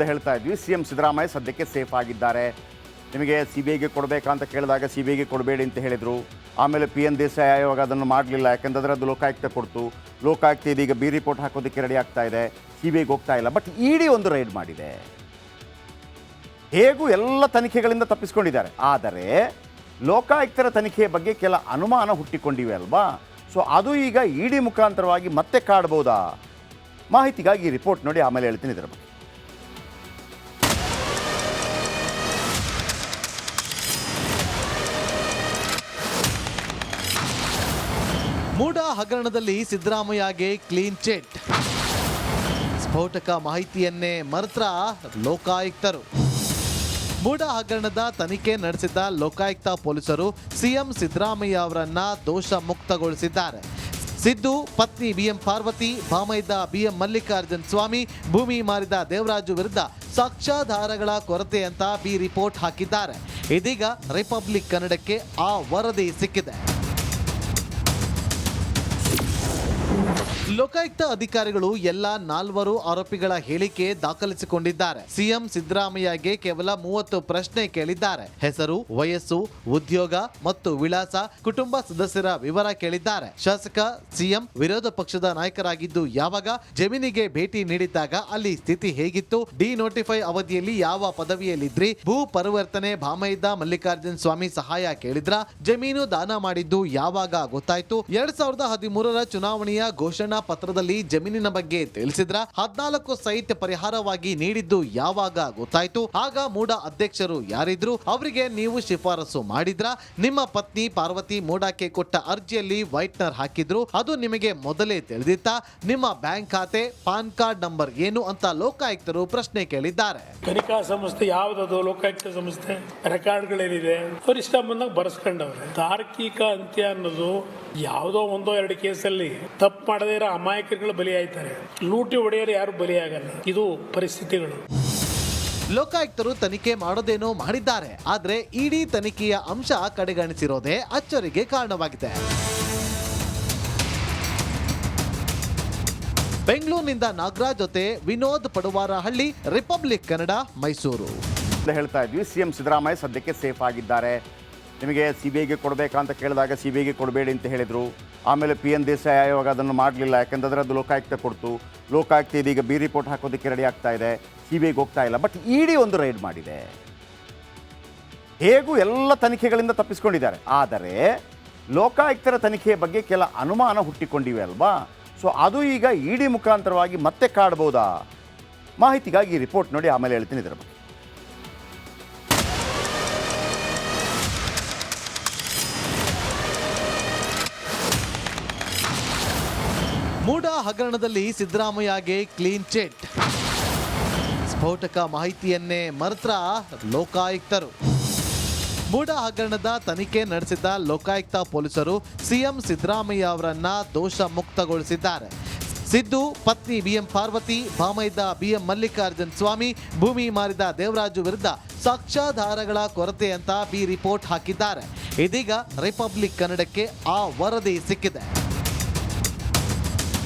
ಹೇಳ್ತಾ ಇದ್ವಿ ಸಿಎಂ ಸಿದ್ದರಾಮಯ್ಯ ಸದ್ಯಕ್ಕೆ ಸೇಫ್ ಆಗಿದ್ದಾರೆ. ನಿಮಗೆ ಸಿಬಿಐಗೆ ಕೊಡಬೇಕಾ ಅಂತ ಕೇಳಿದಾಗ ಸಿಬಿಐಗೆ ಕೊಡಬೇಡಿ ಅಂತ ಹೇಳಿದರು. ಆಮೇಲೆ PN ದೇಸಾಯಿ ಆಯೋಗ ಅದನ್ನು ಮಾಡಲಿಲ್ಲ, ಯಾಕೆಂದರೆ ಅದು ಲೋಕಾಯುಕ್ತ ಕೊಡ್ತು. ಲೋಕಾಯುಕ್ತ ಇದೀಗ ಬಿ ರಿಪೋರ್ಟ್ ಹಾಕೋದಕ್ಕೆ ರೆಡಿ ಆಗ್ತಾ ಇದೆ, ಸಿಬಿಐಗೆ ಹೋಗ್ತಾ ಇಲ್ಲ. ಬಟ್ ಇಡಿ ಒಂದು ರೈಡ್ ಮಾಡಿದೆ. ಹೇಗೂ ಎಲ್ಲ ತನಿಖೆಗಳಿಂದ ತಪ್ಪಿಸ್ಕೊಂಡಿದ್ದಾರೆ. ಆದರೆ ಲೋಕಾಯುಕ್ತರ ತನಿಖೆಯ ಬಗ್ಗೆ ಕೆಲ ಅನುಮಾನ ಹುಟ್ಟಿಕೊಂಡಿವೆ ಅಲ್ವಾ? ಸೊ ಅದು ಈಗ ಇಡಿ ಮುಖಾಂತರವಾಗಿ ಮತ್ತೆ ಕಾಡ್ಬೋದಾ? ಮಾಹಿತಿಗಾಗಿ ಈ ರಿಪೋರ್ಟ್ ನೋಡಿ, ಆಮೇಲೆ ಹೇಳ್ತೀನಿ ಇದರ ಬಗ್ಗೆ. ಮೂಡಾ ಹಗರಣದಲ್ಲಿ ಸಿದ್ದರಾಮಯ್ಯಗೆ ಕ್ಲೀನ್ ಚಿಟ್. ಸ್ಫೋಟಕ ಮಾಹಿತಿಯನ್ನೇ ಮರೆತ್ರ ಲೋಕಾಯುಕ್ತರು. ಮೂಡಾ ಹಗರಣದ ತನಿಖೆ ನಡೆಸಿದ ಲೋಕಾಯುಕ್ತ ಪೊಲೀಸರು ಸಿಎಂ ಸಿದ್ದರಾಮಯ್ಯ ಅವರನ್ನ ದೋಷ ಮುಕ್ತಗೊಳಿಸಿದ್ದಾರೆ. ಸಿದ್ದು ಪತ್ನಿ BM ಪಾರ್ವತಿ, ಭಾಮೈದ BM ಮಲ್ಲಿಕಾರ್ಜುನ್ ಸ್ವಾಮಿ, ಭೂಮಿ ಮಾರಿದ ದೇವರಾಜು ವಿರುದ್ಧ ಸಾಕ್ಷ್ಯಾಧಾರಗಳ ಕೊರತೆ ಅಂತ ಬಿ ರಿಪೋರ್ಟ್ ಹಾಕಿದ್ದಾರೆ. ಇದೀಗ ರಿಪಬ್ಲಿಕ್ ಕನ್ನಡಕ್ಕೆ ಆ ವರದಿ ಸಿಕ್ಕಿದೆ. ಲೋಕಾಯುಕ್ತ ಅಧಿಕಾರಿಗಳು ಎಲ್ಲ 4 ಆರೋಪಿಗಳ ಹೇಳಿಕೆ ದಾಖಲಿಸಿಕೊಂಡಿದ್ದಾರೆ. ಸಿಎಂ ಸಿದ್ದರಾಮಯ್ಯಗೆ ಕೇವಲ 30 ಪ್ರಶ್ನೆ ಕೇಳಿದ್ದಾರೆ. ಹೆಸರು, ವಯಸ್ಸು, ಉದ್ಯೋಗ ಮತ್ತು ವಿಳಾಸ, ಕುಟುಂಬ ಸದಸ್ಯರ ವಿವರ ಕೇಳಿದ್ದಾರೆ. ಶಾಸಕ ಸಿಎಂ ವಿರೋಧ ಪಕ್ಷದ ನಾಯಕರಾಗಿದ್ದು ಯಾವಾಗ, ಜಮೀನಿಗೆ ಭೇಟಿ ನೀಡಿದ್ದಾಗ ಅಲ್ಲಿ ಸ್ಥಿತಿ ಹೇಗಿತ್ತು, ಡಿನೋಟಿಫೈ ಅವಧಿಯಲ್ಲಿ ಯಾವ ಪದವಿಯಲ್ಲಿದ್ರಿ, ಭೂ ಪರಿವರ್ತನೆ ಭಾಮೈದ ಮಲ್ಲಿಕಾರ್ಜುನ್ ಸ್ವಾಮಿ ಸಹಾಯ ಕೇಳಿದ್ರ, ಜಮೀನು ದಾನ ಮಾಡಿದ್ದು ಯಾವಾಗ ಗೊತ್ತಾಯ್ತು, 2013ರ ಚುನಾವಣೆಯ ಘೋಷಣಾ ಪತ್ರದಲ್ಲಿ ಜಮೀನಿನ ಬಗ್ಗೆ ತಿಳಿಸಿದ್ರ, 14 ಸೈಟ್ ಪರಿಹಾರವಾಗಿ ನೀಡಿದ್ದು ಯಾವಾಗ ಗೊತ್ತಾಯ್ತು, ಆಗ ಮೂಡಾ ಅಧ್ಯಕ್ಷರು ಯಾರಿದ್ರು, ಅವರಿಗೆ ನೀವು ಶಿಫಾರಸು ಮಾಡಿದ್ರ, ನಿಮ್ಮ ಪತ್ನಿ ಪಾರ್ವತಿ ಮೂಡಾಕ್ಕೆ ಕೊಟ್ಟ ಅರ್ಜಿಯಲ್ಲಿ ವೈಟ್ನರ್ ಹಾಕಿದ್ರು, ಅದು ನಿಮಗೆ ಮೊದಲೇ ತಿಳಿದಿತ್ತ, ನಿಮ್ಮ ಬ್ಯಾಂಕ್ ಖಾತೆ ಪಾನ್ ಕಾರ್ಡ್ ನಂಬರ್ ಏನು ಅಂತ ಲೋಕಾಯುಕ್ತರು ಪ್ರಶ್ನೆ ಕೇಳಿದ್ದಾರೆ. ತನಿಖಾ ಸಂಸ್ಥೆ ಯಾವ್ದದು? ಲೋಕಾಯುಕ್ತ ಸಂಸ್ಥೆ ರೆಕಾರ್ಡ್ಗಳೇನಿದೆ ಅವ್ರು ಇಷ್ಟ ಬಂದಾಗ ಬರೆಸ್ಕೊಂಡವ್ರೆ. ತಾರ್ಕಿಕ ಅಂತ್ಯ ಅನ್ನೋದು ಯಾವುದೋ 1-2 ಕೇಸಲ್ಲಿ ತಪ್ಪು ಮಾಡದೇ ಇರೋ ಅಮಾಯಕರುಗಳು ಬಲಿಯಾಯ್ತಾರೆ. ಲೂಟಿ ಹೊಡೆಯರು ಯಾರು ಬಲಿಯಾಗಲ್ಲ. ಇದು ಪರಿಸ್ಥಿತಿಗಳು. ಲೋಕಾಯುಕ್ತರು ತನಿಖೆ ಮಾಡೋದೇನೋ ಮಾಡಿದ್ದಾರೆ, ಆದ್ರೆ ಇಡಿ ತನಿಖೆಯ ಅಂಶ ಕಡೆಗಣಿಸಿರೋದೇ ಅಚ್ಚರಿಗೆ ಕಾರಣವಾಗಿದೆ. ಬೆಂಗಳೂರಿನಿಂದ ನಾಗರಾಜ್ ಜೊತೆ ವಿನೋದ್ ಪಡುವಾರಹಳ್ಳಿ, ರಿಪಬ್ಲಿಕ್ ಕನ್ನಡ, ಮೈಸೂರು. ಹೇಳ್ತಾ ಇದ್ವಿ ಸಿಎಂ ಸಿದ್ದರಾಮಯ್ಯ ಸದ್ಯಕ್ಕೆ ಸೇಫ್ ಆಗಿದ್ದಾರೆ. ನಿಮಗೆ ಸಿಬಿಐಗೆ ಕೊಡಬೇಕಾ ಅಂತ ಕೇಳಿದಾಗ ಸಿಬಿಐಗೆ ಕೊಡಬೇಡಿ ಅಂತ ಹೇಳಿದರು. ಆಮೇಲೆ PN ದೇಸಾಯಿ ಆಯೋಗ ಅದನ್ನು ಮಾಡಲಿಲ್ಲ, ಯಾಕೆಂದರೆ ಅದು ಲೋಕಾಯುಕ್ತ ಕೊಡ್ತು. ಲೋಕಾಯುಕ್ತ ಇದೀಗ ಬಿ ರಿಪೋರ್ಟ್ ಹಾಕೋದಕ್ಕೆ ರೆಡಿ ಆಗ್ತಾ ಇದೆ, ಸಿಬಿಐಗೆ ಹೋಗ್ತಾ ಇಲ್ಲ. ಬಟ್ ಇಡಿ ಒಂದು ರೈಡ್ ಮಾಡಿದೆ. ಹೇಗೂ ಎಲ್ಲ ತನಿಖೆಗಳಿಂದ ತಪ್ಪಿಸ್ಕೊಂಡಿದ್ದಾರೆ. ಆದರೆ ಲೋಕಾಯುಕ್ತರ ತನಿಖೆಯ ಬಗ್ಗೆ ಕೆಲ ಅನುಮಾನ ಹುಟ್ಟಿಕೊಂಡಿವೆ ಅಲ್ವಾ? ಸೊ ಅದು ಈಗ ಇಡಿ ಮುಖಾಂತರವಾಗಿ ಮತ್ತೆ ಕಾಡ್ಬೋದಾ? ಮಾಹಿತಿಗಾಗಿ ಈ ರಿಪೋರ್ಟ್ ನೋಡಿ, ಆಮೇಲೆ ಹೇಳ್ತೀನಿ ಇದರ ಬಗ್ಗೆ. ಮೂಡಾ ಹಗರಣದಲ್ಲಿ ಸಿದ್ದರಾಮಯ್ಯಗೆ ಕ್ಲೀನ್ ಚಿಟ್. ಸ್ಫೋಟಕ ಮಾಹಿತಿಯನ್ನೇ ಮರೆತ್ರ ಲೋಕಾಯುಕ್ತರು. ಮೂಡಾ ಹಗರಣದ ತನಿಖೆ ನಡೆಸಿದ ಲೋಕಾಯುಕ್ತ ಪೊಲೀಸರು ಸಿಎಂ ಸಿದ್ದರಾಮಯ್ಯ ಅವರನ್ನ ದೋಷ ಮುಕ್ತಗೊಳಿಸಿದ್ದಾರೆ. ಸಿದ್ದು ಪತ್ನಿ BM ಪಾರ್ವತಿ, ಭಾಮೈದ BM ಮಲ್ಲಿಕಾರ್ಜುನ್ ಸ್ವಾಮಿ, ಭೂಮಿ ಮಾರಿದ ದೇವರಾಜು ವಿರುದ್ಧ ಸಾಕ್ಷ್ಯಾಧಾರಗಳ ಕೊರತೆ ಅಂತ ಬಿ ರಿಪೋರ್ಟ್ ಹಾಕಿದ್ದಾರೆ. ಇದೀಗ ರಿಪಬ್ಲಿಕ್ ಕನ್ನಡಕ್ಕೆ ಆ ವರದಿ ಸಿಕ್ಕಿದೆ.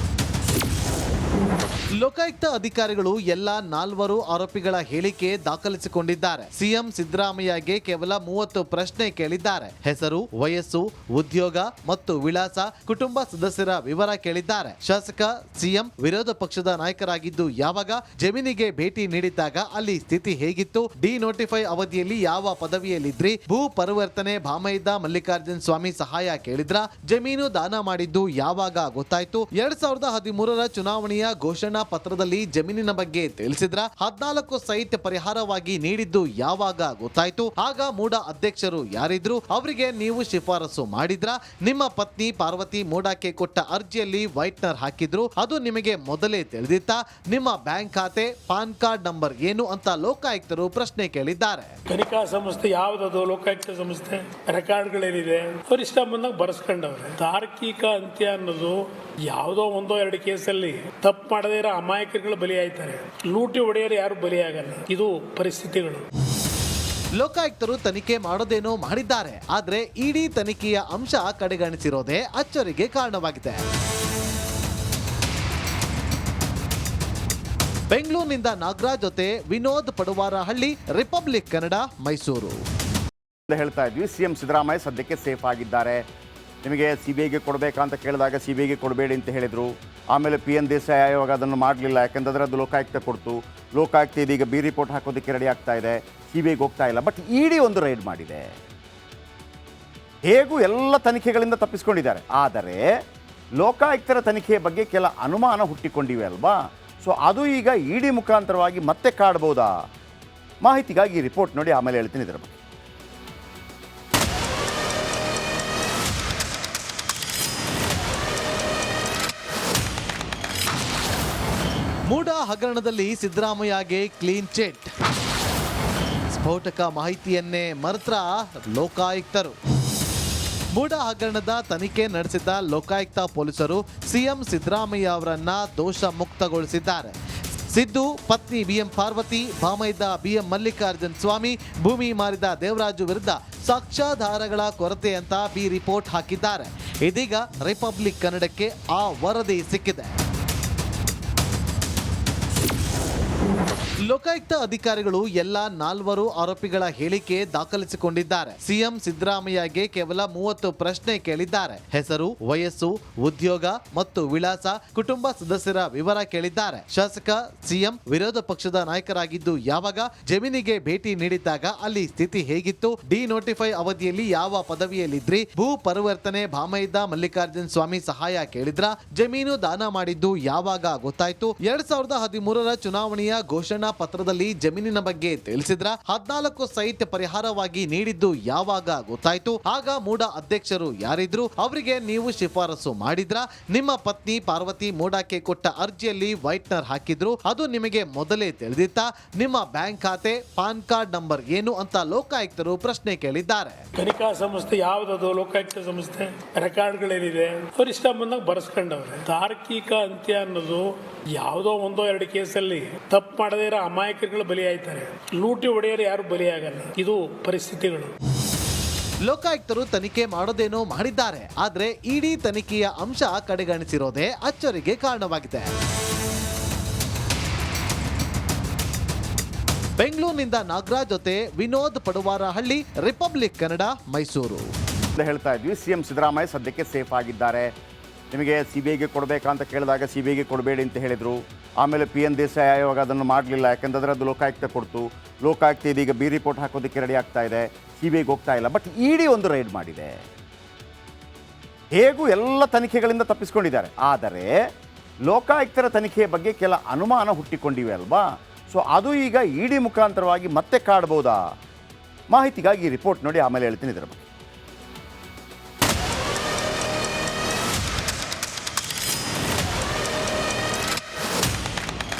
ಲೋಕಾಯುಕ್ತ ಅಧಿಕಾರಿಗಳು ಎಲ್ಲ 4 ಆರೋಪಿಗಳ ಹೇಳಿಕೆ ದಾಖಲಿಸಿಕೊಂಡಿದ್ದಾರೆ. ಸಿಎಂ ಸಿದ್ದರಾಮಯ್ಯಗೆ ಕೇವಲ 30 ಪ್ರಶ್ನೆ ಕೇಳಿದ್ದಾರೆ. ಹೆಸರು, ವಯಸ್ಸು, ಉದ್ಯೋಗ ಮತ್ತು ವಿಳಾಸ, ಕುಟುಂಬ ಸದಸ್ಯರ ವಿವರ ಕೇಳಿದ್ದಾರೆ. ಶಾಸಕ ಸಿಎಂ ವಿರೋಧ ಪಕ್ಷದ ನಾಯಕರಾಗಿದ್ದು ಯಾವಾಗ, ಜಮೀನಿಗೆ ಭೇಟಿ ನೀಡಿದ್ದಾಗ ಅಲ್ಲಿ ಸ್ಥಿತಿ ಹೇಗಿತ್ತು, ಡಿನೋಟಿಫೈ ಅವಧಿಯಲ್ಲಿ ಯಾವ ಪದವಿಯಲ್ಲಿದ್ರಿ, ಭೂ ಪರಿವರ್ತನೆ ಭಾಮೈದ ಮಲ್ಲಿಕಾರ್ಜುನ್ ಸ್ವಾಮಿ ಸಹಾಯ ಕೇಳಿದ್ರ, ಜಮೀನು ದಾನ ಮಾಡಿದ್ದು ಯಾವಾಗ ಗೊತ್ತಾಯ್ತು, 2013ರ ಚುನಾವಣೆಯ ಘೋಷಣಾ ಪತ್ರದಲ್ಲಿ ಜಮೀನಿನ ಬಗ್ಗೆ ತಿಳಿಸಿದ್ರ, 14 ಸೈಟ್ ಪರಿಹಾರವಾಗಿ ನೀಡಿದ್ದು ಯಾವಾಗ ಗೊತ್ತಾಯ್ತು, ಆಗ ಮೂಡಾ ಅಧ್ಯಕ್ಷರು ಯಾರಿದ್ರು, ಅವರಿಗೆ ನೀವು ಶಿಫಾರಸು ಮಾಡಿದ್ರ, ನಿಮ್ಮ ಪತ್ನಿ ಪಾರ್ವತಿ ಮೂಡಾಕ್ಕೆ ಕೊಟ್ಟ ಅರ್ಜಿಯಲ್ಲಿ ವೈಟ್ನರ್ ಹಾಕಿದ್ರು, ಅದು ನಿಮಗೆ ಮೊದಲೇ ತಿಳಿದಿತ್ತ, ನಿಮ್ಮ ಬ್ಯಾಂಕ್ ಖಾತೆ ಪಾನ್ ಕಾರ್ಡ್ ನಂಬರ್ ಏನು ಅಂತ ಲೋಕಾಯುಕ್ತರು ಪ್ರಶ್ನೆ ಕೇಳಿದ್ದಾರೆ. ತನಿಖಾ ಸಂಸ್ಥೆ ಯಾವ್ದದು? ಲೋಕಾಯುಕ್ತ ಸಂಸ್ಥೆ ರೆಕಾರ್ಡ್ಗಳೇನಿದೆ ಅವ್ರು ಇಷ್ಟ ಬಂದಾಗ ಬರೆಸ್ಕೊಂಡವ್ರೆ. ತಾರ್ಕಿಕ ಅಂತ್ಯ ಅನ್ನೋದು ಯಾವುದೋ 1-2 ಕೇಸಲ್ಲಿ ತಪ್ಪು ಮಾಡದೇ ಇರೋ ಅಮಾಯಕರುಗಳು ಬಲಿಯಾಯ್ತಾರೆ. ಲೂಟಿ ಹೊಡೆಯರು ಯಾರು ಬಲಿಯಾಗಲ್ಲ. ಇದು ಪರಿಸ್ಥಿತಿಗಳು. ಲೋಕಾಯುಕ್ತರು ತನಿಖೆ ಮಾಡೋದೇನೋ ಮಾಡಿದ್ದಾರೆ, ಆದ್ರೆ ಇಡಿ ತನಿಖೆಯ ಅಂಶ ಕಡೆಗಣಿಸಿರೋದೇ ಅಚ್ಚರಿಗೆ ಕಾರಣವಾಗಿದೆ. ಬೆಂಗಳೂರಿನಿಂದ ನಾಗರಾಜ್ ಜೊತೆ ವಿನೋದ್ ಪಡುವಾರಹಳ್ಳಿ, ರಿಪಬ್ಲಿಕ್ ಕನ್ನಡ, ಮೈಸೂರು. ಹೇಳ್ತಾ ಇದ್ವಿ, ಸಿಎಂ ಸಿದ್ದರಾಮಯ್ಯ ಸದ್ಯಕ್ಕೆ ಸೇಫ್ ಆಗಿದ್ದಾರೆ. ನಿಮಗೆ CBIಗೆ ಕೊಡಬೇಕಂತ ಕೇಳಿದಾಗ CBIಗೆ ಕೊಡಬೇಡಿ ಅಂತ ಹೇಳಿದರು. ಆಮೇಲೆ PN ದೇಸಾಯಿ ಆಯೋಗ ಅದನ್ನು ಮಾಡಲಿಲ್ಲ, ಯಾಕೆಂದರೆ ಅದು ಲೋಕಾಯುಕ್ತ ಕೊಡ್ತು. ಲೋಕಾಯುಕ್ತ ಇದೀಗ ಬಿ ರಿಪೋರ್ಟ್ ಹಾಕೋದಕ್ಕೆ ರೆಡಿ ಆಗ್ತಾ ಇದೆ, CBIಗೆ ಹೋಗ್ತಾ ಇಲ್ಲ. ಬಟ್ ED ಒಂದು ರೈಡ್ ಮಾಡಿದೆ. ಹೇಗೂ ಎಲ್ಲ ತನಿಖೆಗಳಿಂದ ತಪ್ಪಿಸ್ಕೊಂಡಿದ್ದಾರೆ. ಆದರೆ ಲೋಕಾಯುಕ್ತರ ತನಿಖೆಯ ಬಗ್ಗೆ ಕೆಲ ಅನುಮಾನ ಹುಟ್ಟಿಕೊಂಡಿವೆ ಅಲ್ವಾ? ಸೊ ಅದು ಈಗ ED ಮುಖಾಂತರವಾಗಿ ಮತ್ತೆ ಕಾಡ್ಬೋದಾ? ಮಾಹಿತಿಗಾಗಿ ಈ ರಿಪೋರ್ಟ್ ನೋಡಿ, ಆಮೇಲೆ ಹೇಳ್ತೀನಿ ಇದರ ಬಗ್ಗೆ. ಮೂಡಾ ಹಗರಣದಲ್ಲಿ ಸಿದ್ದರಾಮಯ್ಯಗೆ ಕ್ಲೀನ್ ಚಿಟ್. ಸ್ಫೋಟಕ ಮಾಹಿತಿಯನ್ನೇ ಮರೆತ್ರ ಲೋಕಾಯುಕ್ತರು. ಮೂಡಾ ಹಗರಣದ ತನಿಖೆ ನಡೆಸಿದ ಲೋಕಾಯುಕ್ತ ಪೊಲೀಸರು ಸಿಎಂ ಸಿದ್ದರಾಮಯ್ಯ ಅವರನ್ನ ದೋಷ ಮುಕ್ತಗೊಳಿಸಿದ್ದಾರೆ. ಸಿದ್ದು ಪತ್ನಿ BM ಪಾರ್ವತಿ, ಭಾಮೈದ BM ಮಲ್ಲಿಕಾರ್ಜುನ್ ಸ್ವಾಮಿ, ಭೂಮಿ ಮಾರಿದ ದೇವರಾಜು ವಿರುದ್ಧ ಸಾಕ್ಷ್ಯಾಧಾರಗಳ ಕೊರತೆ ಅಂತ ಬಿ ರಿಪೋರ್ಟ್ ಹಾಕಿದ್ದಾರೆ. ಇದೀಗ ರಿಪಬ್ಲಿಕ್ ಕನ್ನಡಕ್ಕೆ ಆ ವರದಿ ಸಿಕ್ಕಿದೆ. ಲೋಕಾಯುಕ್ತ ಅಧಿಕಾರಿಗಳು ಎಲ್ಲ 4 ಆರೋಪಿಗಳ ಹೇಳಿಕೆ ದಾಖಲಿಸಿಕೊಂಡಿದ್ದಾರೆ. ಸಿಎಂ ಸಿದ್ದರಾಮಯ್ಯಗೆ ಕೇವಲ 30 ಪ್ರಶ್ನೆ ಕೇಳಿದ್ದಾರೆ. ಹೆಸರು, ವಯಸ್ಸು, ಉದ್ಯೋಗ ಮತ್ತು ವಿಳಾಸ, ಕುಟುಂಬ ಸದಸ್ಯರ ವಿವರ ಕೇಳಿದ್ದಾರೆ. ಶಾಸಕ, ಸಿಎಂ, ವಿರೋಧ ಪಕ್ಷದ ನಾಯಕರಾಗಿದ್ದು ಯಾವಾಗ, ಜಮೀನಿಗೆ ಭೇಟಿ ನೀಡಿದ್ದಾಗ ಅಲ್ಲಿ ಸ್ಥಿತಿ ಹೇಗಿತ್ತು, ಡಿನೋಟಿಫೈ ಅವಧಿಯಲ್ಲಿ ಯಾವ ಪದವಿಯಲ್ಲಿದ್ರಿ, ಭೂ ಪರಿವರ್ತನೆ ಭಾಮೈದ ಮಲ್ಲಿಕಾರ್ಜುನ್ ಸ್ವಾಮಿ ಸಹಾಯ ಕೇಳಿದ್ರ, ಜಮೀನು ದಾನ ಮಾಡಿದ್ದು ಯಾವಾಗ ಗೊತ್ತಾಯ್ತು, 2013ರ ಚುನಾವಣೆಯ ಘೋಷಣಾ ಪತ್ರದಲ್ಲಿ ಜಮೀನಿನ ಬಗ್ಗೆ ತಿಳಿಸಿದ್ರ, 14 ಸೈಟ್ ಪರಿಹಾರವಾಗಿ ನೀಡಿದ್ದು ಯಾವಾಗ ಗೊತ್ತಾಯ್ತು, ಆಗ ಮೂಡಾ ಅಧ್ಯಕ್ಷರು ಯಾರಿದ್ರು, ಅವರಿಗೆ ನೀವು ಶಿಫಾರಸು ಮಾಡಿದ್ರ, ನಿಮ್ಮ ಪತ್ನಿ ಪಾರ್ವತಿ ಮೂಡಾಕ್ಕೆ ಕೊಟ್ಟ ಅರ್ಜಿಯಲ್ಲಿ ವೈಟ್ನರ್ ಹಾಕಿದ್ರು, ಅದು ನಿಮಗೆ ಮೊದಲೇ ತಿಳಿದಿತ್ತ, ನಿಮ್ಮ ಬ್ಯಾಂಕ್ ಖಾತೆ, ಪಾನ್ ಕಾರ್ಡ್ ನಂಬರ್ ಏನು ಅಂತ ಲೋಕಾಯುಕ್ತರು ಪ್ರಶ್ನೆ ಕೇಳಿದ್ದಾರೆ. ತನಿಖಾ ಸಂಸ್ಥೆ ಯಾವ್ದದು ಲೋಕಾಯುಕ್ತ ಸಂಸ್ಥೆ, ರೆಕಾರ್ಡ್ಗಳೇನಿದೆ ಅವ್ರು ಇಷ್ಟ ಬಂದಾಗ ಬರೆಸ್ಕೊಂಡವ್ರೆ. ತಾರ್ಕಿಕ ಅಂತ್ಯ ಅನ್ನೋದು ಯಾವುದೋ 1-2 ಕೇಸಲ್ಲಿ ತಪ್ಪು ಮಾಡದೇ ಇರೋ ಅಮಾಯಕರುಗಳು ಬಲಿ ಆಯ್ತಾರೆ. ಲೂಟಿ ಹೊಡೆಯರು ಯಾರು ಬಲಿಯಾಗಲ್ಲ. ಇದು ಪರಿಸ್ಥಿತಿಗಳು. ಲೋಕಾಯುಕ್ತರು ತನಿಖೆ ಮಾಡೋದೇನೋ ಮಾಡಿದ್ದಾರೆ, ಆದ್ರೆ ED ತನಿಖೆಯ ಅಂಶ ಕಡೆಗಣಿಸಿರೋದೇ ಅಚ್ಚರಿಗೆ ಕಾರಣವಾಗಿದೆ. ಬೆಂಗಳೂರಿನಿಂದ ನಾಗರಾಜ್ ಜೊತೆ ವಿನೋದ್ ಪಡುವಾರಹಳ್ಳಿ, ರಿಪಬ್ಲಿಕ್ ಕನ್ನಡ, ಮೈಸೂರು. ಹೇಳ್ತಾ ಇದ್ವಿ, ಸಿಎಂ ಸಿದ್ದರಾಮಯ್ಯ ಸದ್ಯಕ್ಕೆ ಸೇಫ್ ಆಗಿದ್ದಾರೆ. ನಿಮಗೆ CBIಗೆ ಕೊಡಬೇಕಂತ ಕೇಳಿದಾಗ CBIಗೆ ಕೊಡಬೇಡಿ ಅಂತ ಹೇಳಿದರು. ಆಮೇಲೆ PN ದೇಸಾಯಿ ಆಯೋಗ ಅದನ್ನು ಮಾಡಲಿಲ್ಲ, ಯಾಕೆಂದರೆ ಅದು ಲೋಕಾಯುಕ್ತ ಕೊಡ್ತು. ಲೋಕಾಯುಕ್ತ ಇದೀಗ ಬಿ ರಿಪೋರ್ಟ್ ಹಾಕೋದಕ್ಕೆ ರೆಡಿ ಆಗ್ತಾ ಇದೆ, CBIಗೆ ಹೋಗ್ತಾ ಇಲ್ಲ. ಬಟ್ ED ಒಂದು ರೈಡ್ ಮಾಡಿದೆ. ಹೇಗೂ ಎಲ್ಲ ತನಿಖೆಗಳಿಂದ ತಪ್ಪಿಸ್ಕೊಂಡಿದ್ದಾರೆ. ಆದರೆ ಲೋಕಾಯುಕ್ತರ ತನಿಖೆಯ ಬಗ್ಗೆ ಕೆಲ ಅನುಮಾನ ಹುಟ್ಟಿಕೊಂಡಿವೆ ಅಲ್ವಾ? ಸೊ ಅದು ಈಗ ED ಮುಖಾಂತರವಾಗಿ ಮತ್ತೆ ಕಾಡ್ಬೋದಾ? ಮಾಹಿತಿಗಾಗಿ ಈ ರಿಪೋರ್ಟ್ ನೋಡಿ, ಆಮೇಲೆ ಹೇಳ್ತೀನಿ ಇದರ ಬಗ್ಗೆ.